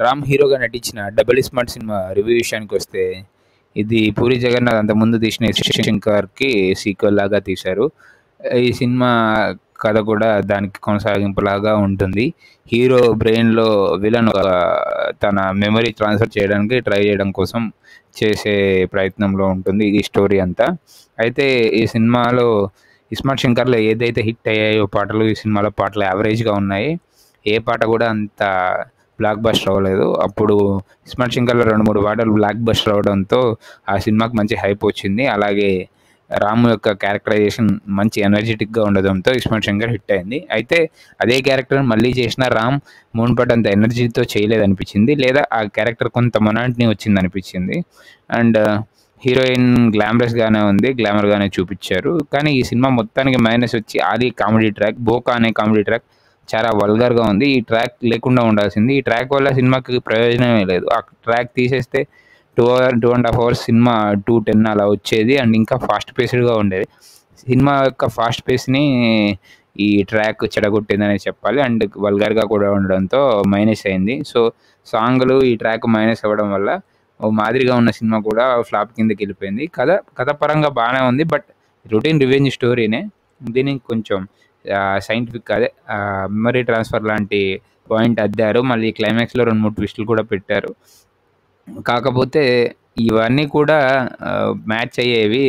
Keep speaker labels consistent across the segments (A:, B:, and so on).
A: రామ్ హీరోగా నటించిన double smart cinema review విషయానికి వస్తే, ఇది పూరి జగన్నాథ్ అంతకుముందు తీసిన శంకర్కి సీక్వెల్ లాగా తీశారు. ఈ సినిమా కథ కూడా దానికి కొనసాగింపులాగా ఉంటుంది. హీరో బ్రెయిన్లో విలన్ తన మెమరీ ట్రాన్స్ఫర్ చేయడానికి ట్రై చేయడం కోసం చేసే ప్రయత్నంలో ఉంటుంది ఈ స్టోరీ అంతా. అయితే ఈ సినిమాలో ఇస్మార్ట్ శంకర్లో ఏదైతే హిట్ అయ్యాయో పాటలు, ఈ సినిమాలో పాటలు యావరేజ్గా ఉన్నాయి. ఏ పాట కూడా అంత బ్లాక్ బస్టర్ అవ్వలేదు. అప్పుడు ఇస్మార్ట్ శంకర్లో 2-3 పాటలు బ్లాక్ బస్టర్ అవ్వడంతో ఆ సినిమాకి మంచి హైప్ వచ్చింది. అలాగే రాము యొక్క క్యారెక్టరైజేషన్ మంచి ఎనర్జెటిక్గా ఉండడంతో ఇస్మార్ట్ శంకర్ హిట్ అయింది. అయితే అదే క్యారెక్టర్ మళ్ళీ చేసిన రామ్ మునుపటంత ఎనర్జీతో చేయలేదనిపించింది, లేదా ఆ క్యారెక్టర్ కొంత మొనాటిని వచ్చింది అనిపించింది. అండ్ హీరోయిన్ గ్లామరస్గానే ఉంది, గ్లామర్గానే చూపించారు. కానీ ఈ సినిమా మొత్తానికి మైనస్ వచ్చి ఆది కామెడీ ట్రాక్, బోకా అనే కామెడీ ట్రాక్ చాలా వల్గర్గా ఉంది. ఈ ట్రాక్ లేకుండా ఉండాల్సింది. ఈ ట్రాక్ వల్ల సినిమాకి ప్రయోజనమే లేదు. ఆ ట్రాక్ తీసేస్తే 2.5 hours సినిమా 2:10 అలా వచ్చేది. అండ్ ఇంకా ఫాస్ట్ పేస్డ్గా ఉండేది. సినిమా యొక్క ఫాస్ట్ పేస్ని ఈ ట్రాక్ చెడగొట్టిందనే చెప్పాలి. అండ్ వల్గర్గా కూడా ఉండడంతో మైనస్ అయింది. సో సాంగ్లు ఈ ట్రాక్ మైనస్ అవ్వడం వల్ల ఓ మాదిరిగా ఉన్న సినిమా కూడా ఫ్లాప్ కిందకి వెళ్ళిపోయింది. కథ పరంగా బాగానే ఉంది, బట్ రొటీన్ రివెంజ్ స్టోరీనే. దీనికి కొంచెం సైంటిఫిక్ అదే మెమరీ ట్రాన్స్ఫర్ లాంటి పాయింట్ అద్దారు. మళ్ళీ క్లైమాక్స్లో 2-3 ట్విస్టులు కూడా పెట్టారు. కాకపోతే ఇవన్నీ కూడా మ్యాచ్ అయ్యేవి.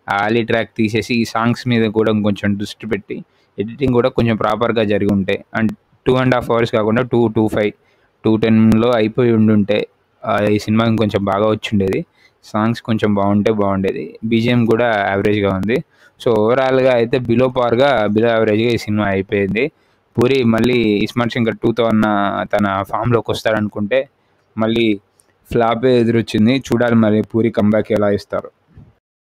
A: ఆలీ ట్రాక్ తీసేసి ఈ సాంగ్స్ మీద కూడా కొంచెం దృష్టి పెట్టి ఎడిటింగ్ కూడా కొంచెం ప్రాపర్గా జరిగి ఉంటాయి. అండ్ 2.5 hours కాకుండా 2:05, 2:10లో అయిపోయి ఉండుంటే ఈ సినిమా కొంచెం బాగా వచ్చిండేది. సాంగ్స్ కొంచెం బాగుంటే బాగుండేది. బీజిఎం కూడా యావరేజ్గా ఉంది. సో ఓవరాల్గా అయితే బిలో యావరేజ్గా ఈ సినిమా అయిపోయింది. పూరి మళ్ళీ ఇస్మార్ట్ శంకర్ 2తో తన ఫామ్లోకి వస్తాడనుకుంటే మళ్ళీ ఫ్లాపే ఎదురొచ్చింది. చూడాలి మరి పూరి కంబ్యాక్ ఎలా ఇస్తారు.